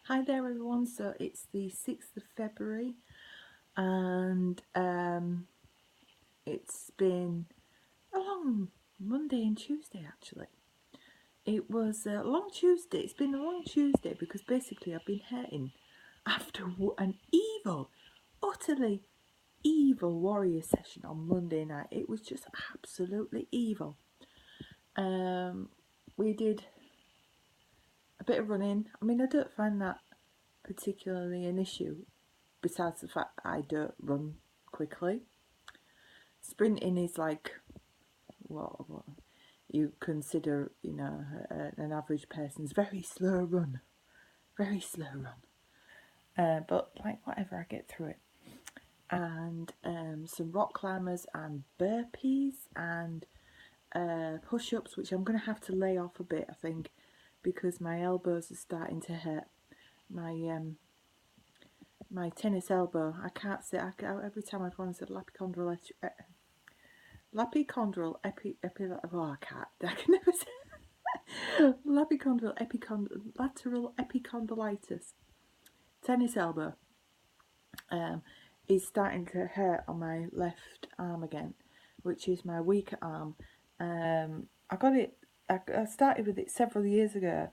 Hi there everyone, so it's the 6th of February and it's been a long Monday and Tuesday actually. It was a long Tuesday, it's been a long Tuesday because basically I've been hurting after an utterly evil warrior session on Monday night. It was just absolutely evil. We did a bit of running. I mean, I don't find that particularly an issue, besides the fact I don't run quickly. Sprinting is like what you consider, an average person's very slow run. But like whatever, I get through it. And some rock climbers and burpees and push-ups, which I'm going to have to lay off a bit, I think, because my elbows are starting to hurt. My tennis elbow. I can't say. Every time I pronounce it, Lapichondral I can never say lateral epicondylitis. Tennis elbow is starting to hurt on my left arm again, which is my weaker arm. I got it. I started with it several years ago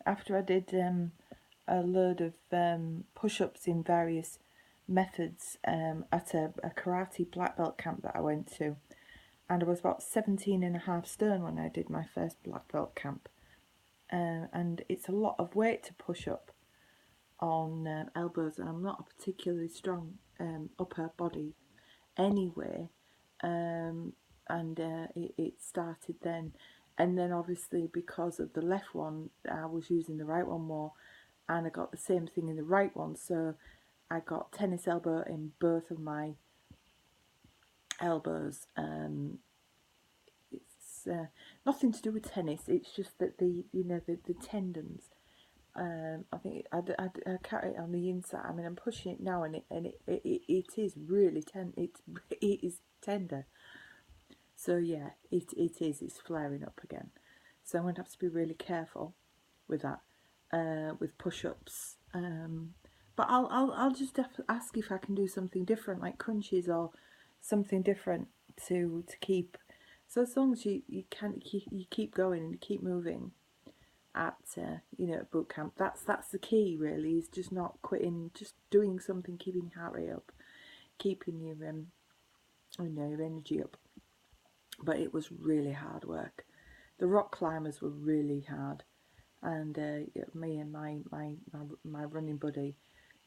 after I did a load of push-ups in various methods at a karate black belt camp that I went to. And I was about 17.5 stone when I did my first black belt camp. And it's a lot of weight to push up on elbows, and I'm not a particularly strong upper body anyway. And it started then. And then obviously because of the left one, I was using the right one more, and I got the same thing in the right one. So I got tennis elbow in both of my elbows. It's nothing to do with tennis. It's just that the tendons. I think I carry it on the inside. I mean, I'm pushing it now, and it is really it is tender. So yeah, it is. It's flaring up again. So I'm going to have to be really careful with that, with push-ups. But I'll just ask if I can do something different, like crunches or something different to keep. So as long as you keep going and you keep moving at boot camp, that's the key really. Is just not quitting, just doing something, keeping your heart rate up, keeping your your energy up. But it was really hard work. The rock climbers were really hard, and me and my running buddy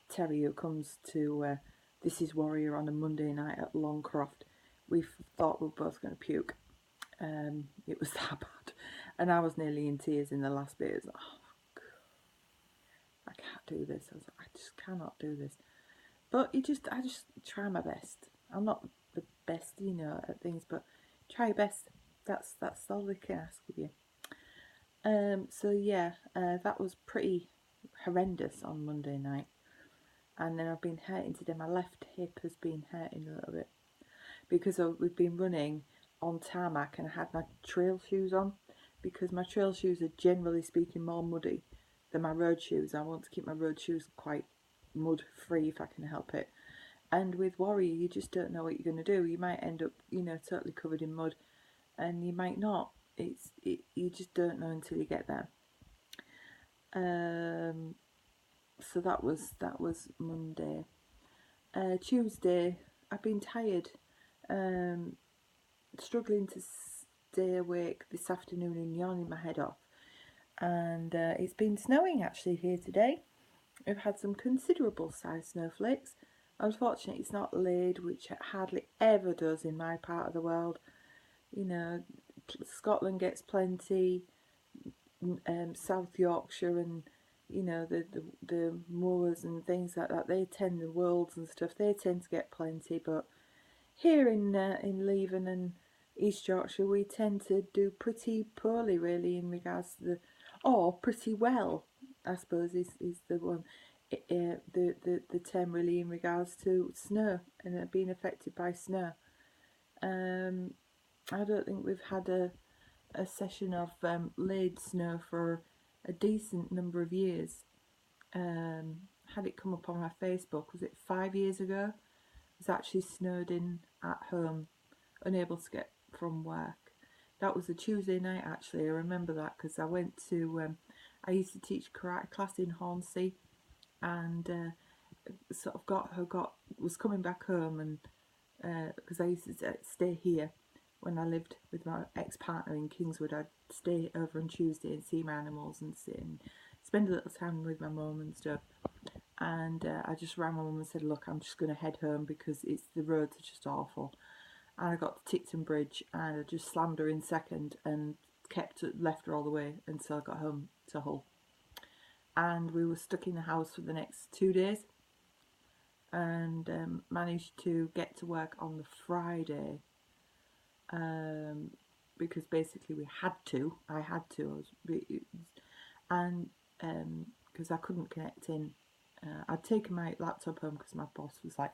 Terry, who comes to This Is Warrior on a Monday night at Longcroft, we thought we were both going to puke. It was that bad, and I was nearly in tears in the last bit. It was like, oh, God, I can't do this. I was like, I just cannot do this. But I just try my best. I'm not the best, at things, but try your best. That's all they can ask of you. So yeah, that was pretty horrendous on Monday night. And then I've been hurting today. My left hip has been hurting a little bit because we've been running on tarmac, and I had my trail shoes on, because my trail shoes are generally speaking more muddy than my road shoes. I want to keep my road shoes quite mud free if I can help it. And with Warrior, you just don't know what you're going to do. You might end up, totally covered in mud, and you might not. You just don't know until you get there. So that was Monday. Tuesday, I've been tired, struggling to stay awake this afternoon and yawning my head off. And it's been snowing actually here today. We've had some considerable size snowflakes. Unfortunately, it's not laid, which it hardly ever does in my part of the world. Scotland gets plenty, South Yorkshire and the moors and things like that, they tend, the wolds and stuff, they tend to get plenty. But here in Leven and East Yorkshire, we tend to do pretty poorly really in regards to or pretty well, I suppose is the one, the term really, in regards to snow and being affected by snow. I don't think we've had a session of laid snow for a decent number of years. had it come up on my Facebook, was it 5 years ago? I was actually snowed in at home, unable to get from work. That was a Tuesday night actually, I remember that because I went to, I used to teach karate class in Hornsey, and sort of was coming back home, and because I used to stay here when I lived with my ex-partner in Kingswood. I'd stay over on Tuesday and see my animals and sit and spend a little time with my mum and stuff. And I just rang my mum and said, look, I'm just going to head home because the roads are just awful. And I got to Ticton Bridge and I just slammed her in second and left her all the way until I got home to Hull. And we were stuck in the house for the next 2 days, and managed to get to work on the Friday, because basically I had to, and because I couldn't connect in. I'd taken my laptop home because my boss was like,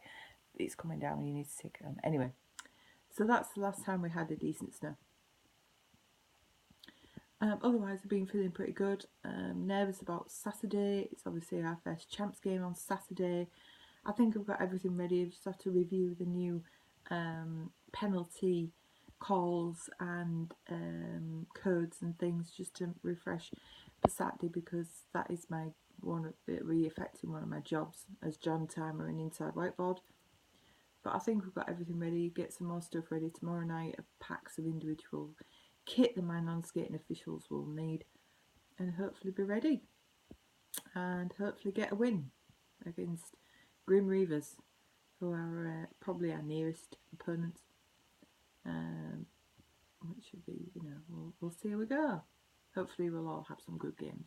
it's coming down, you need to take it home. Anyway, so that's the last time we had a decent snow. Otherwise, I've been feeling pretty good. Nervous about Saturday. It's obviously our first champs game on Saturday. I think I've got everything ready. I just have to review the new penalty calls and codes and things just to refresh for Saturday, because that is really affecting one of my jobs as John Timer and Inside Whiteboard. But I think we've got everything ready. Get some more stuff ready tomorrow night. Packs of individual kit that my non-skating officials will need, and hopefully be ready and hopefully get a win against Grim Reavers, who are probably our nearest opponent, which should be, we'll see how we go. Hopefully we'll all have some good games.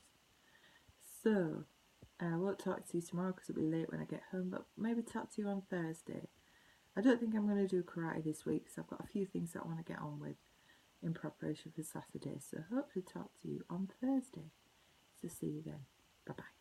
So I won't talk to you tomorrow because it'll be late when I get home, but maybe talk to you on Thursday. I don't think I'm going to do karate this week because I've got a few things that I want to get on with in preparation for Saturday. So hopefully talk to you on Thursday. So see you then. Bye bye.